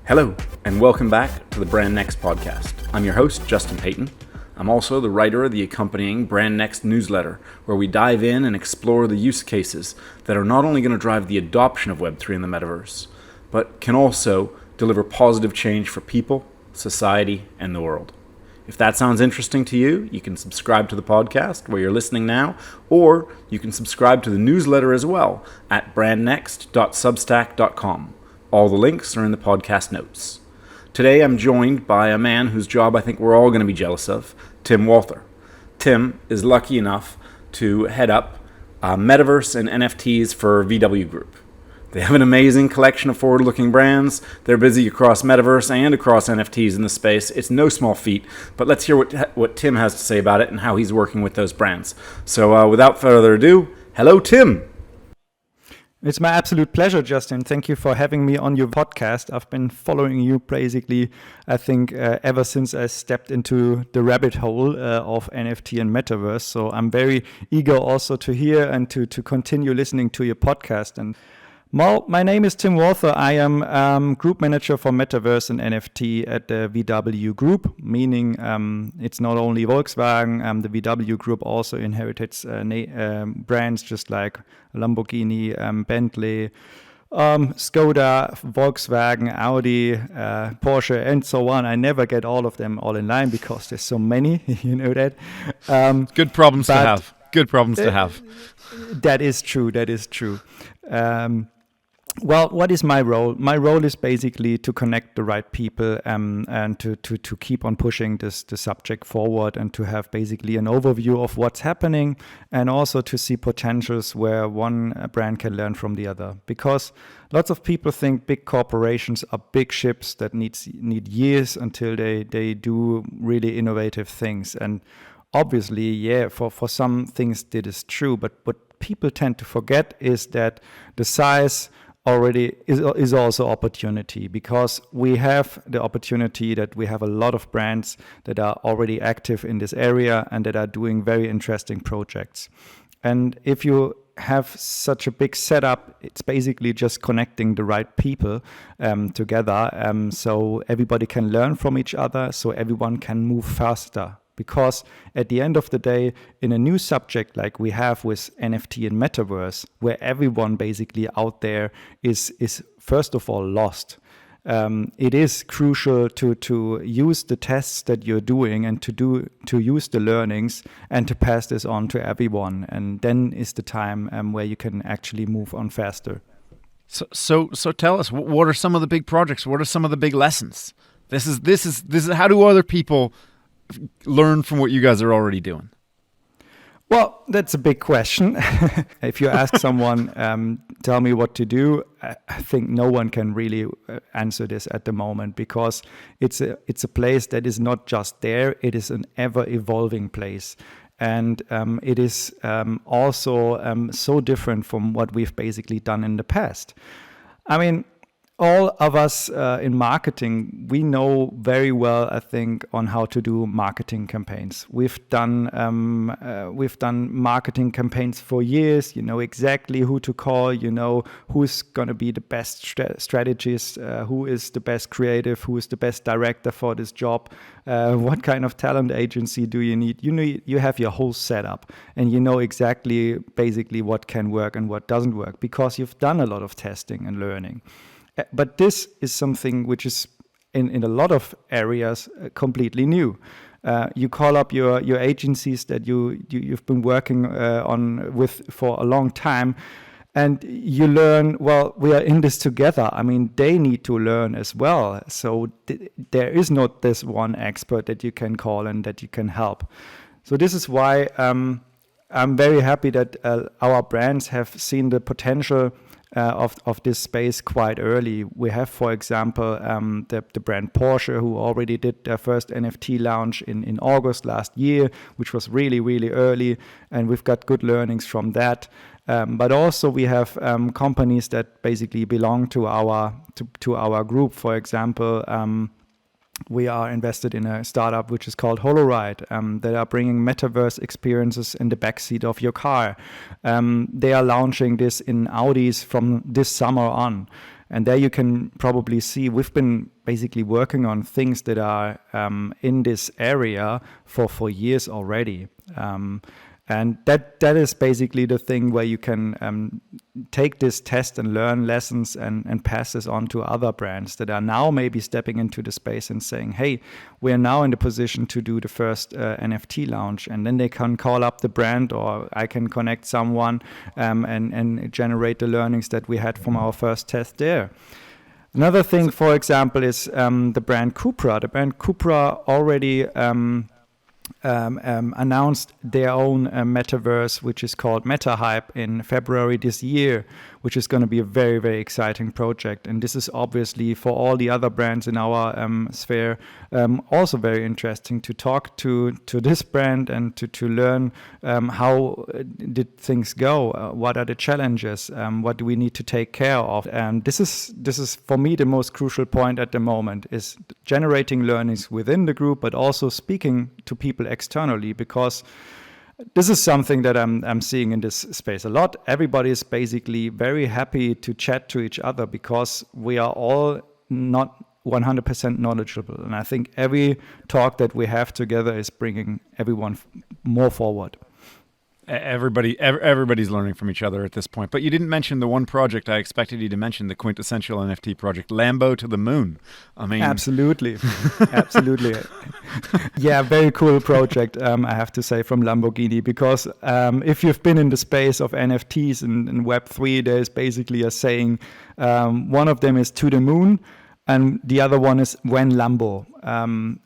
Hello, and welcome back to the Brand Next podcast. I'm your host, Justin Payton. I'm also the writer of the accompanying Brand Next newsletter, where we dive in and explore the use cases that are not only going to drive the adoption of Web3 in the metaverse, but can also deliver positive change for people, society, and the world. If that sounds interesting to you, you can subscribe to the podcast where you're listening now, or you can subscribe to the newsletter as well at brandnext.substack.com. All the links are in the podcast notes. Today I'm joined by a man whose job I think we're all going to be jealous of, Tim Walther. Tim is lucky enough to head up Metaverse and NFTs for VW Group. They have an amazing collection of forward-looking brands. They're busy across Metaverse and across NFTs in the space. It's no small feat, but let's hear what Tim has to say about it and how he's working with those brands. So without further ado, hello, Tim. It's my absolute pleasure, Justin. Thank you for having me on your podcast. I've been following you basically, I think, ever since I stepped into the rabbit hole of NFT and Metaverse. So I'm very eager also to hear and to continue listening to your podcast. And well, my name is Tim Walther. I am group manager for Metaverse and NFT at the VW Group, meaning it's not only Volkswagen. The VW Group also inherited brands just like Lamborghini, Bentley, Skoda, Volkswagen, Audi, Porsche, and so on. I never get all of them all in line because there's so many, you know that. Good problems to have. Good problems to have. That is true. Well, what is my role? My role is basically to connect the right people and to keep on pushing the subject forward and to have basically an overview of what's happening and also to see potentials where one brand can learn from the other. Because lots of people think big corporations are big ships that need years until they do really innovative things. And obviously, yeah, for some things that is true, but what people tend to forget is that the size already is also opportunity, because we have the opportunity that we have a lot of brands that are already active in this area and that are doing very interesting projects. And if you have such a big setup, it's basically just connecting the right people together so everybody can learn from each other, so everyone can move faster. Because at the end of the day, in a new subject like we have with NFT and Metaverse, where everyone basically out there is first of all lost, it is crucial to use the tests that you're doing and to use the learnings and to pass this on to everyone. And then is the time where you can actually move on faster. So tell us, what are some of the big projects? What are some of the big lessons? This is how do other people learn from what you guys are already doing? Well, that's a big question. If you ask someone, tell me what to do, I think no one can really answer this at the moment, because it's a place that is not just there, it is an ever-evolving place. And it is also so different from what we've basically done in the past. I mean, all of us in marketing, we know very well, I think, on how to do marketing campaigns. We've done marketing campaigns for years. You know exactly who to call. You know who's going to be the best strategist, who is the best creative, who is the best director for this job. What kind of talent agency do you need? You know, you have your whole setup, and you know exactly basically what can work and what doesn't work, because you've done a lot of testing and learning. But this is something which is in a lot of areas completely new. You call up your agencies that you've been working with for a long time, and you learn, well, we are in this together. I mean, they need to learn as well. So there is not this one expert that you can call and that you can help. So this is why I'm very happy that our brands have seen the potential of this space quite early. We have, for example, the brand Porsche, who already did their first NFT launch in August last year, which was really, really early, and we've got good learnings from that. But also we have companies that basically belong to our group. For example, we are invested in a startup which is called HoloRide that are bringing metaverse experiences in the backseat of your car. They are launching this in Audis from this summer on. And there you can probably see we've been basically working on things that are in this area for years already. And that is basically the thing where you can take this test and learn lessons and pass this on to other brands that are now maybe stepping into the space and saying, hey, we're now in the position to do the first NFT launch. And then they can call up the brand, or I can connect someone and generate the learnings that we had from our first test there. Another thing, for example, is the brand Cupra. The brand Cupra already announced their own metaverse, which is called MetaHype, in February this year, which is going to be a very, very exciting project. And this is obviously for all the other brands in our sphere also very interesting to talk to this brand and to learn how did things go, what are the challenges, what do we need to take care of. And this is for me the most crucial point at the moment, is generating learnings within the group, but also speaking to people externally, because this is something that I'm seeing in this space a lot. Everybody is basically very happy to chat to each other because we are all not 100% knowledgeable. And I think every talk that we have together is bringing everyone more forward. Everybody's learning from each other at this point. But you didn't mention the one project I expected you to mention, the quintessential NFT project, Lambo to the Moon. I mean, absolutely. Yeah, very cool project, I have to say, from Lamborghini, because if you've been in the space of NFTs and Web3, there's basically a saying, one of them is to the moon, and the other one is when Lambo.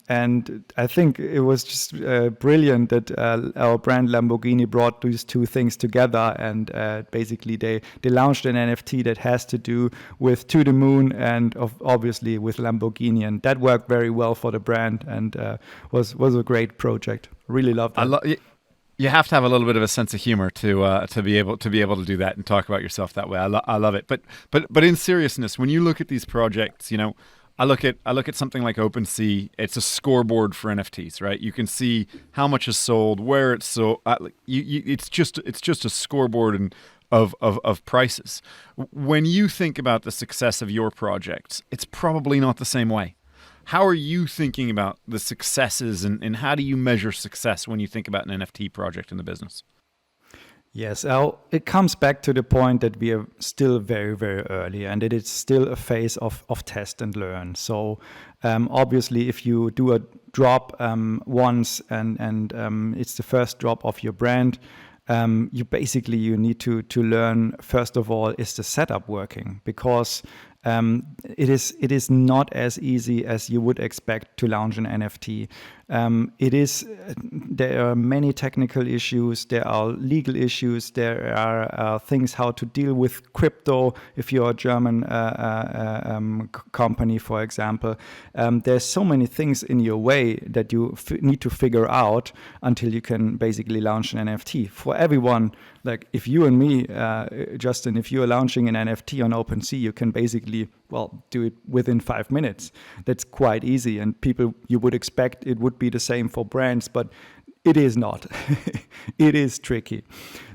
And I think it was just brilliant that our brand Lamborghini brought these two things together, and basically they launched an NFT that has to do with to the moon and obviously with Lamborghini, and that worked very well for the brand and was a great project. Really loved it. You have to have a little bit of a sense of humor to be able to do that and talk about yourself that way. I love it. But in seriousness, when you look at these projects, you know, I look at something like OpenSea. It's a scoreboard for NFTs, right? You can see how much is sold, where it's sold. It's just a scoreboard of prices. When you think about the success of your projects, it's probably not the same way. How are you thinking about the successes, and how do you measure success when you think about an NFT project in the business? Yes, it comes back to the point that we are still very, very early, and it is still a phase of test and learn. So obviously, if you do a drop once and it's the first drop of your brand, you need to learn, first of all, is the setup working? Because it is not as easy as you would expect to launch an NFT. There are many technical issues, there are legal issues, there are things how to deal with crypto if you're a German company, for example. There's so many things in your way that you need to figure out until you can basically launch an NFT. For everyone, like if you and me, Justin, if you are launching an NFT on OpenSea, you can basically, do it within 5 minutes. That's quite easy, and you would expect it would be the same for brands, but it is not. It is tricky.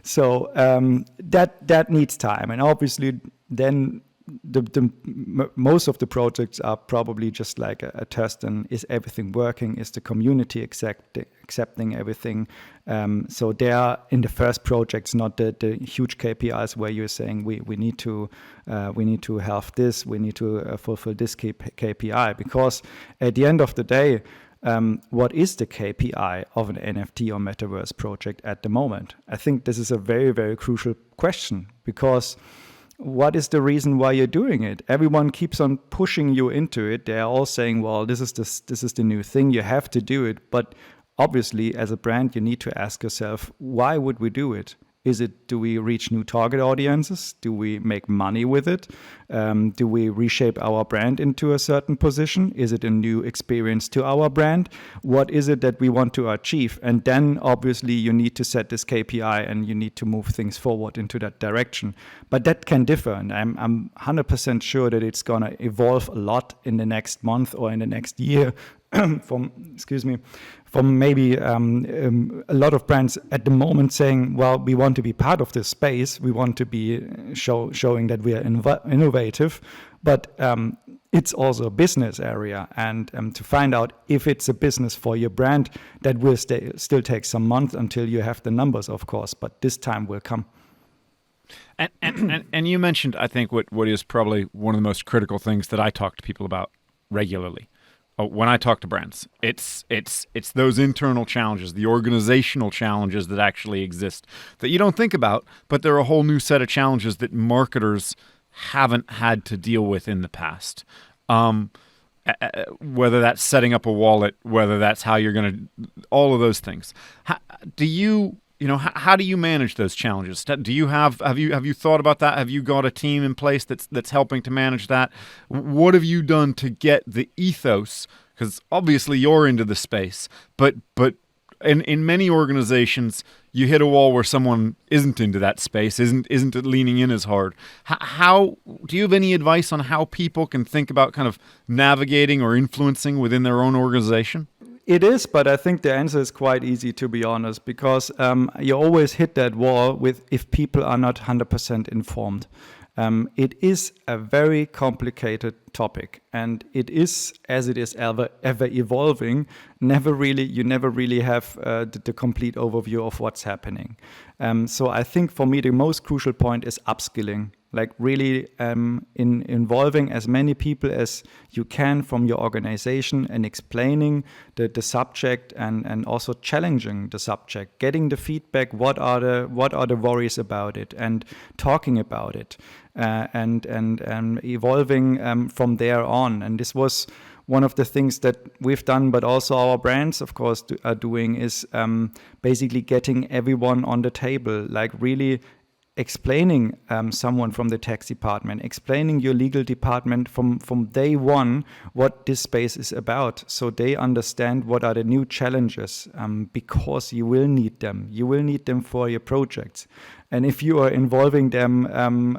So that needs time, and obviously then the most of the projects are probably just like a test, and is everything working? Is the community accepting everything? So they are in the first projects, not the huge KPIs where you're saying we need to have this, we need to fulfill this KPI, because at the end of the day, what is the KPI of an NFT or metaverse project at the moment? I think this is a very, very crucial question, because what is the reason why you're doing it? Everyone keeps on pushing you into it. They're all saying, well, this is the new thing. You have to do it. But obviously, as a brand, you need to ask yourself, why would we do it? Do we reach new target audiences? Do we make money with it? Do we reshape our brand into a certain position? Is it a new experience to our brand? What is it that we want to achieve? And then obviously you need to set this KPI and you need to move things forward into that direction. But that can differ. And I'm 100% sure that it's going to evolve a lot in the next month or in the next year. from from maybe a lot of brands at the moment saying, well, we want to be part of this space, we want to be showing that we are innovative, but it's also a business area, and to find out if it's a business for your brand, that will still take some months until you have the numbers, of course, but this time will come. And you mentioned, I think, what is probably one of the most critical things that I talk to people about regularly. When I talk to brands, it's those internal challenges, the organizational challenges that actually exist that you don't think about, but they're a whole new set of challenges that marketers haven't had to deal with in the past. Whether that's setting up a wallet, whether that's how you're going to, all of those things. How do you manage those challenges? Do you have you thought about that? Have you got a team in place that's helping to manage that? What have you done to get the ethos? Because obviously you're into the space, but in many organizations you hit a wall where someone isn't into that space, isn't leaning in as hard. How do you have any advice on how people can think about kind of navigating or influencing within their own organization? It is, but I think the answer is quite easy, to be honest, because you always hit that wall with if people are not 100% informed. It is a very complicated topic, and it is, as it is ever evolving, you never really have the complete overview of what's happening. So I think for me the most crucial point is upskilling. Like really in involving as many people as you can from your organization and explaining the subject and also challenging the subject, getting the feedback, what are the worries about it, and talking about it, and evolving from there on. And this was one of the things that we've done, but also our brands, of course, are doing, is basically getting everyone on the table, like really explaining someone from the tax department, explaining your legal department from day one what this space is about, so they understand what are the new challenges, because you will need them. You will need them for your projects. And if you are involving them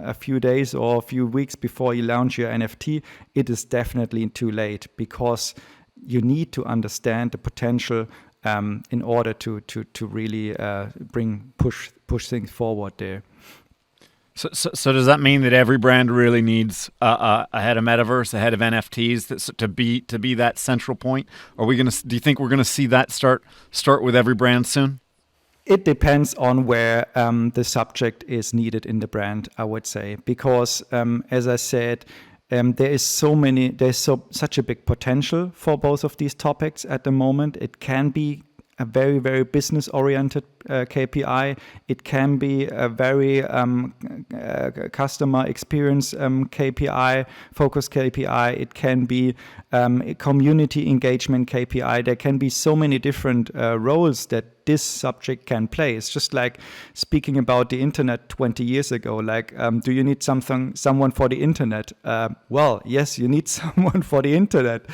a few days or a few weeks before you launch your NFT, it is definitely too late, because you need to understand the potential in order to really push things forward there. So does that mean that every brand really needs a head of Metaverse, a head of NFTs to be that central point? Do you think we're gonna see that start with every brand soon? It depends on where the subject is needed in the brand, I would say, because as I said, there's such a big potential for both of these topics at the moment. It can be a very, very business-oriented KPI. It can be a very customer experience KPI, focused KPI. It can be a community engagement KPI. There can be so many different roles that this subject can play. It's just like speaking about the internet 20 years ago. Like, do you need someone for the internet? Well, yes, you need someone for the internet,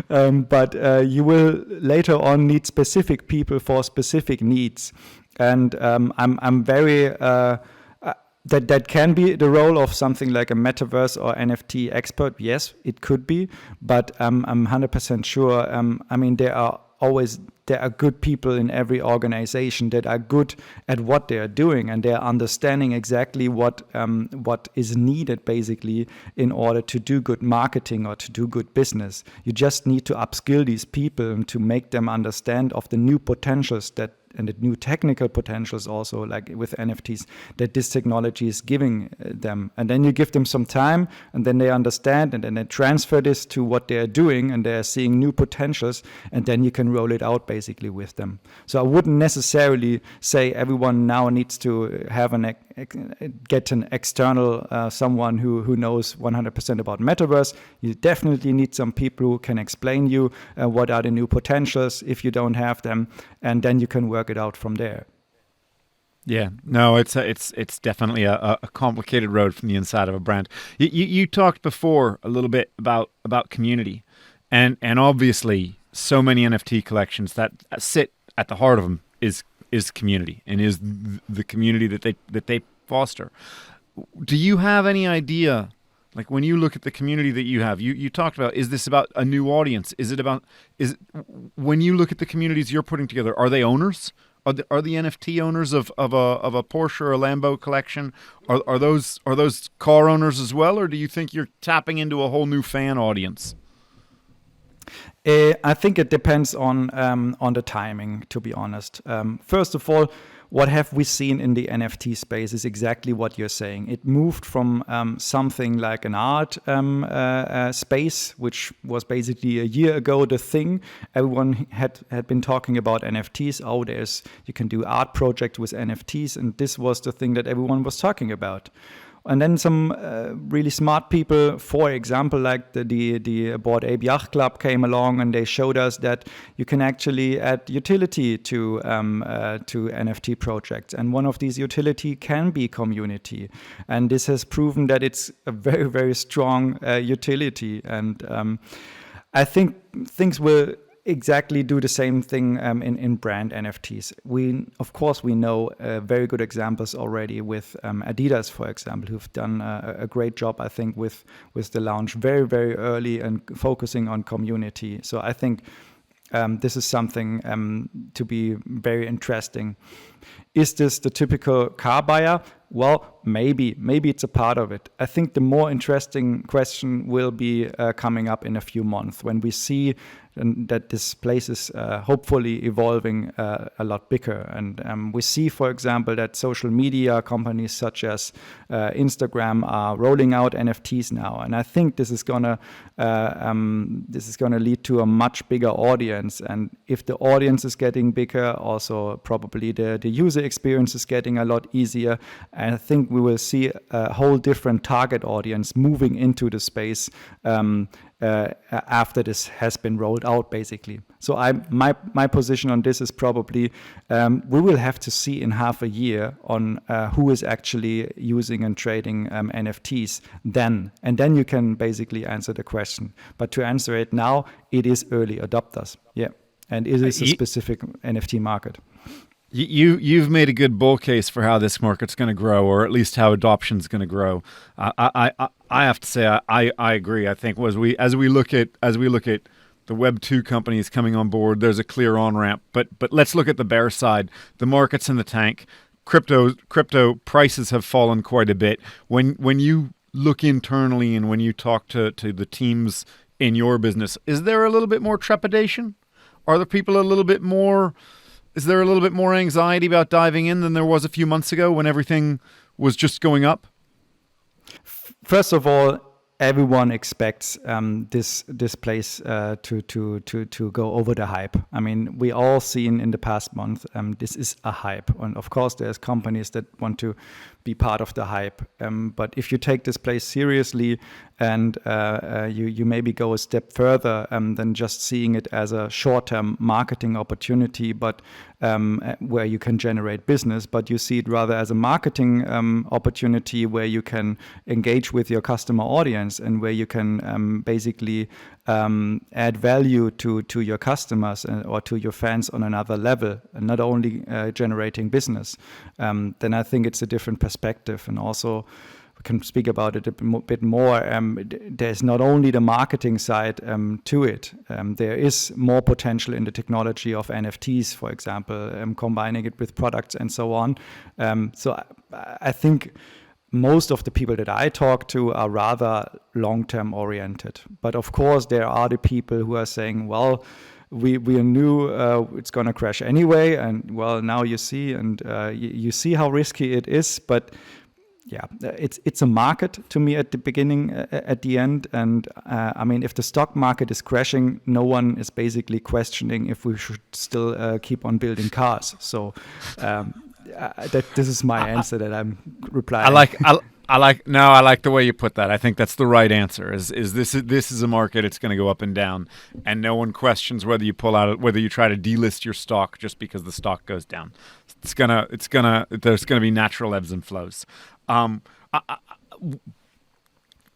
but you will later on need specific people for specific needs. And I'm very that can be the role of something like a metaverse or NFT expert. Yes, it could be, but I'm 100% sure. I mean, there are good people in every organization that are good at what they are doing, and they are understanding exactly what is needed basically in order to do good marketing or to do good business. You just need to upskill these people and to make them understand of the new potentials and the new technical potentials also, like with NFTs, that this technology is giving them. And then you give them some time, and then they understand, and then they transfer this to what they're doing, and they're seeing new potentials, and then you can roll it out basically with them. So I wouldn't necessarily say everyone now needs to have get an external someone who knows 100% about Metaverse. You definitely need some people who can explain you what are the new potentials if you don't have them, and then you can work it out from there. Yeah, no, it's definitely a complicated road from the inside of a brand. You talked before a little bit about community, and obviously so many NFT collections that sit at the heart of them is community, and is the community that they foster. Do you have any idea Like when you look at the community that you have, you talked about, is this about a new audience? When you look at the communities you're putting together, are they owners? Are the NFT owners of a Porsche or a Lambo collection? Are those car owners as well, or do you think you're tapping into a whole new fan audience? I think it depends on the timing, to be honest. First of all, what have we seen in the NFT space is exactly what you're saying. It moved from something like an art space, which was basically a year ago the thing. Everyone had been talking about NFTs. Oh, you can do art projects with NFTs, and this was the thing that everyone was talking about. And then some really smart people, for example, like the Bored Ape Yacht Club came along, and they showed us that you can actually add utility to NFT projects. And one of these utility can be community. And this has proven that it's a very, very strong utility. And I think things will exactly do the same thing in brand NFTs. Of course, we know very good examples already with Adidas, for example, who've done a great job, I think, with the launch very, very early and focusing on community. So I think this is something to be very interesting. Is this the typical car buyer? Well, maybe it's a part of it. I think the more interesting question will be coming up in a few months when we see that this place is hopefully evolving a lot bigger. And we see, for example, that social media companies such as Instagram are rolling out NFTs now. And I think this is gonna lead to a much bigger audience. And if the audience is getting bigger, also probably the user experience is getting a lot easier. And I think we will see a whole different target audience moving into the space after this has been rolled out, basically. So my position on this is probably we will have to see in half a year on who is actually using and trading NFTs then. And then you can basically answer the question. But to answer it now, it is early adopters. Yeah. And it is a specific NFT market. You've made a good bull case for how this market's going to grow, or at least how adoption's going to grow. I have to say I agree. I think as we look at the Web2 companies coming on board, there's a clear on ramp. But let's look at the bear side. The market's in the tank. Crypto prices have fallen quite a bit. When you look internally and when you talk to the teams in your business, is there a little bit more trepidation? Are the people a little bit more? Is there a little bit more anxiety about diving in than there was a few months ago when everything was just going up? First of all, everyone expects this place to go over the hype. I mean, we all seen in the past month this is a hype, and of course, there's companies that want to be part of the hype. But if you take this place seriously and you maybe go a step further than just seeing it as a short-term marketing opportunity, but where you can generate business, but you see it rather as a marketing opportunity where you can engage with your customer audience and where you can basically add value to your customers or to your fans on another level, and not only generating business, then I think it's a different perspective. And also, we can speak about it a bit more. There's not only the marketing side to it. There is more potential in the technology of NFTs, for example, combining it with products and so on. So I think most of the people that I talk to are rather long-term oriented. But of course, there are the people who are saying, well, we knew it's going to crash anyway. And well, now you see, and you see how risky it is. But yeah, it's a market to me at the beginning, at the end. And I mean, if the stock market is crashing, no one is basically questioning if we should still keep on building cars. So this is my answer that I'm replying. I like the way you put that. I think that's the right answer. Is this is a market? It's going to go up and down, and no one questions whether you pull out, whether you try to delist your stock just because the stock goes down. There's gonna be natural ebbs and flows.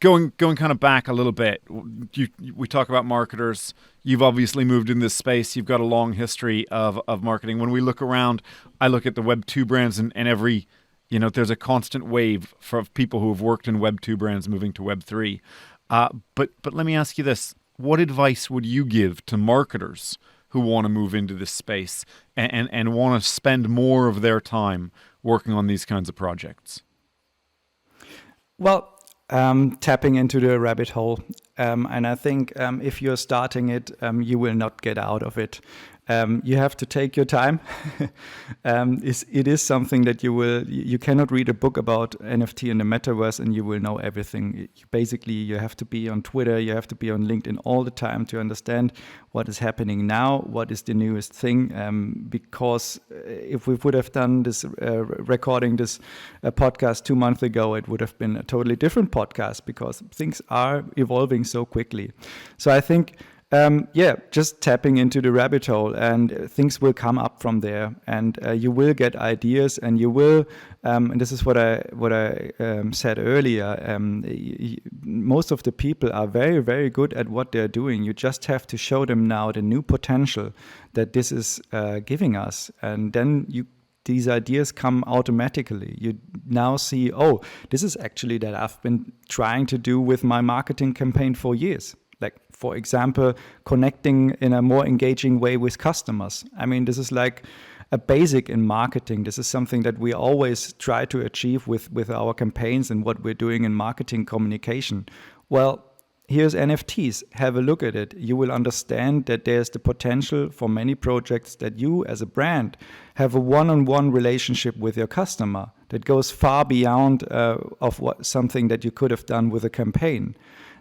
Going kind of back a little bit, we talk about marketers. You've obviously moved in this space. You've got a long history of marketing. When we look around, I look at the Web2 brands and You know, there's a constant wave of people who have worked in Web 2 brands moving to Web 3. But let me ask you this. What advice would you give to marketers who want to move into this space and want to spend more of their time working on these kinds of projects? Well, tapping into the rabbit hole. And I think if you're starting it, you will not get out of it. You have to take your time. It is something that you cannot read a book about NFT in the metaverse and you will know everything. Basically, you have to be on Twitter, you have to be on LinkedIn all the time to understand what is happening now, what is the newest thing. Because if we would have done this, recording this podcast 2 months ago, it would have been a totally different podcast because things are evolving so quickly. So I think just tapping into the rabbit hole and things will come up from there, and you will get ideas, and you will. And this is what I said earlier. Most of the people are very, very good at what they're doing. You just have to show them now the new potential that this is giving us, and then these ideas come automatically. You now see, oh, this is actually that I've been trying to do with my marketing campaign for years. Like, for example, connecting in a more engaging way with customers. I mean, this is like a basic in marketing. This is something that we always try to achieve with our campaigns and what we're doing in marketing communication. Well, here's NFTs. Have a look at it. You will understand that there's the potential for many projects that you as a brand have a one-on-one relationship with your customer that goes far beyond of something that you could have done with a campaign.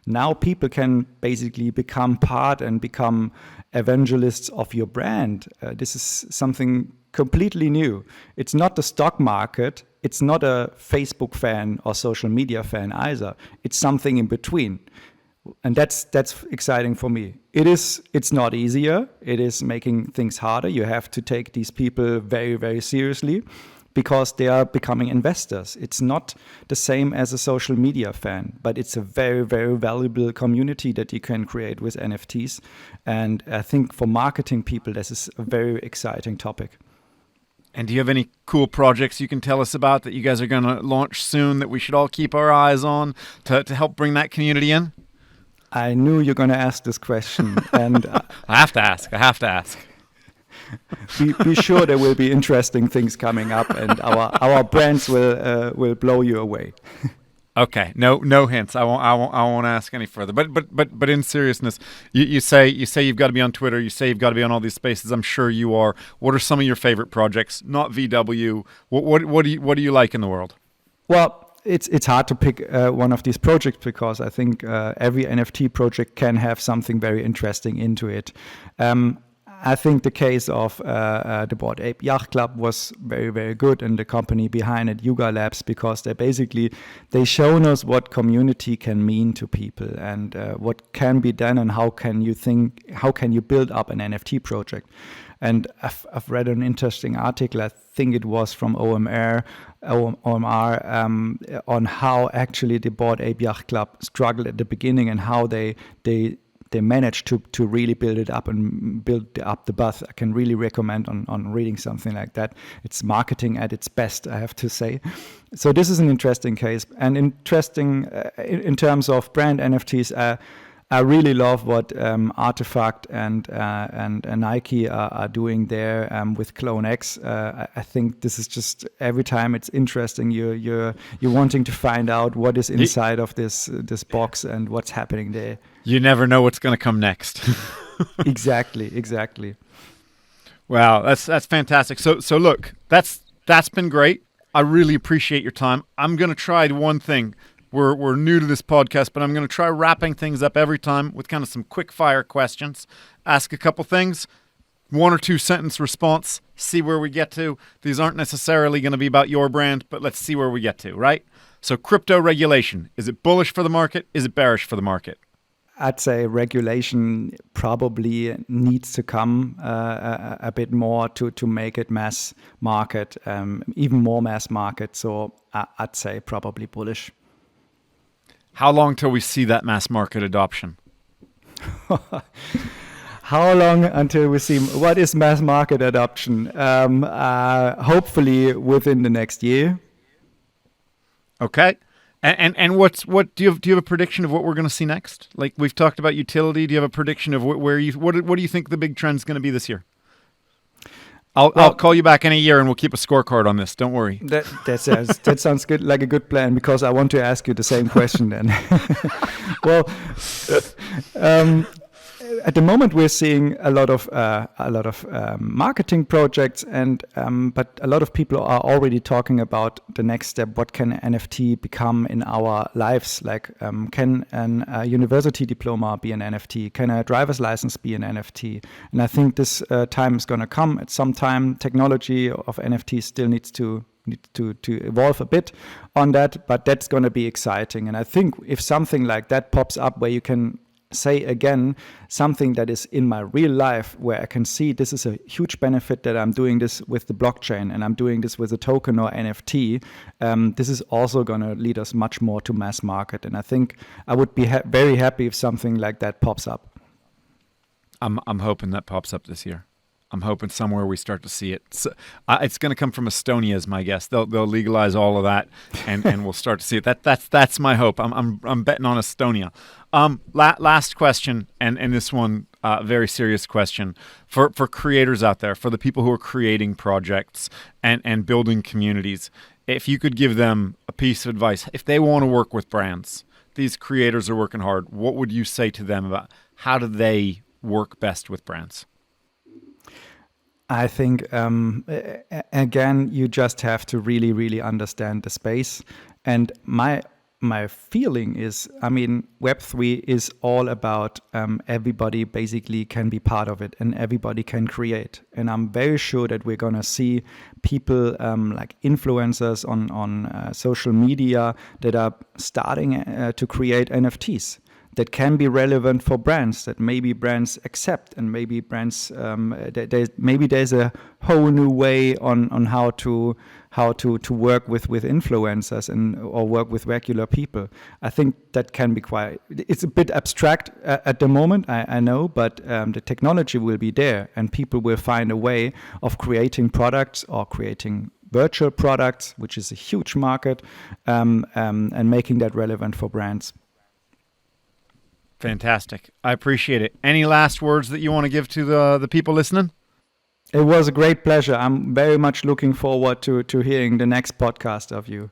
Now people can basically become part and become evangelists of your brand. This is something completely new. It's not the stock market. It's not a Facebook fan or social media fan either. It's something in between. And that's exciting for me. It's not easier. It is making things harder. You have to take these people very, very seriously, because they are becoming investors. It's not the same as a social media fan, but it's a very, very valuable community that you can create with NFTs. And I think for marketing people, this is a very exciting topic. And do you have any cool projects you can tell us about that you guys are going to launch soon that we should all keep our eyes on to help bring that community in? I knew you're going to ask this question. And I have to ask. Be sure there will be interesting things coming up, and our brands will blow you away. Okay, no hints. I won't ask any further. But in seriousness, you say you've got to be on Twitter. You say you've got to be on all these spaces. I'm sure you are. What are some of your favorite projects? Not VW. What do you like in the world? Well, it's hard to pick one of these projects because I think every NFT project can have something very interesting into it. I think the case of the Bored Ape Yacht Club was very, very good, and the company behind it, Yuga Labs, because they shown us what community can mean to people and what can be done, and how can you build up an NFT project. And I've read an interesting article, I think it was from OMR, on how actually the Bored Ape Yacht Club struggled at the beginning and how they managed to really build it up and build up the buzz. I can really recommend on reading something like that. It's marketing at its best, I have to say. So this is an interesting case, and interesting in terms of brand NFTs. I really love what Artifact and Nike are doing there with Clone X. I think this is just, every time it's interesting. You're wanting to find out what is inside of this box and what's happening there. You never know what's going to come next. Exactly. Wow, that's fantastic. So look, that's been great. I really appreciate your time. I'm going to try one thing. We're new to this podcast, but I'm going to try wrapping things up every time with kind of some quick fire questions. Ask a couple things, 1 or 2 sentence response, see where we get to. These aren't necessarily going to be about your brand, but let's see where we get to, right? So crypto regulation, is it bullish for the market? Is it bearish for the market? I'd say regulation probably needs to come a bit more to make it mass market, even more mass market. So I'd say probably bullish. How long till we see that mass market adoption? How long until we see what is mass market adoption? Hopefully within the next year. Okay. And what do you have a prediction of what we're going to see next? Like we've talked about utility. Do you have a prediction of what do you think the big trend's going to be this year? I'll call you back in a year and we'll keep a scorecard on this. Don't worry. That sounds good, like a good plan, because I want to ask you the same question then. Well, at the moment we're seeing a lot of marketing projects, but a lot of people are already talking about the next step. What can NFT become in our lives? Like, can a university diploma be an NFT? Can a driver's license be an NFT? And I think this time is going to come at some time. Technology of NFT still needs to evolve a bit on that, but that's going to be exciting. And I think if something like that pops up where you can say again something that is in my real life, where I can see this is a huge benefit, that I'm doing this with the blockchain and I'm doing this with a token or NFT, this is also going to lead us much more to mass market. And I think I would be very happy if something like that pops up. I'm hoping that pops up this year. I'm hoping somewhere we start to see it. So, it's going to come from Estonia, is my guess. They'll legalize all of that, and we'll start to see it. That's my hope. I'm betting on Estonia. Last question, and this one, very serious question for creators out there, for the people who are creating projects and building communities. If you could give them a piece of advice, if they want to work with brands, these creators are working hard. What would you say to them about how do they work best with brands? I think, again, you just have to really, really understand the space. And my feeling is, I mean, Web3 is all about everybody basically can be part of it and everybody can create. And I'm very sure that we're going to see people like influencers on social media that are starting to create NFTs that can be relevant for brands, that maybe brands accept, and maybe brands maybe there's a whole new way on how to work with influencers or work with regular people. I think that can be it's a bit abstract at the moment, I know, but the technology will be there and people will find a way of creating products or creating virtual products, which is a huge market, and making that relevant for brands. Fantastic. I appreciate it. Any last words that you want to give to the people listening? It was a great pleasure. I'm very much looking forward to hearing the next podcast of you.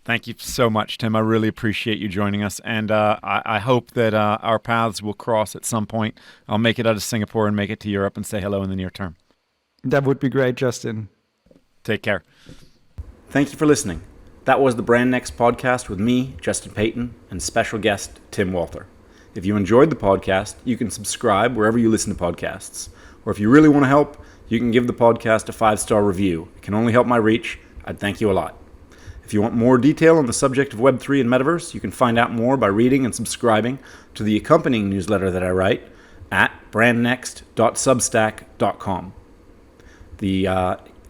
Thank you so much, Tim. I really appreciate you joining us. And I hope that our paths will cross at some point. I'll make it out of Singapore and make it to Europe and say hello in the near term. That would be great, Justin. Take care. Thank you for listening. That was the Brand Next podcast with me, Justin Payton, and special guest, Tim Walther. If you enjoyed the podcast, you can subscribe wherever you listen to podcasts. Or if you really want to help, you can give the podcast a 5-star review. It can only help my reach. I'd thank you a lot. If you want more detail on the subject of Web3 and Metaverse, you can find out more by reading and subscribing to the accompanying newsletter that I write at brandnext.substack.com. The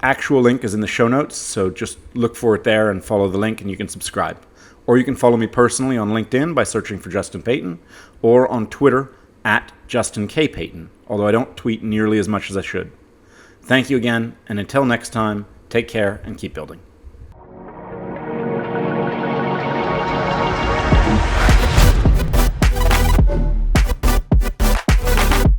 actual link is in the show notes, so just look for it there and follow the link and you can subscribe. Or you can follow me personally on LinkedIn by searching for Justin Payton, or on Twitter at Justin K. Payton, although I don't tweet nearly as much as I should. Thank you again, and until next time, take care and keep building.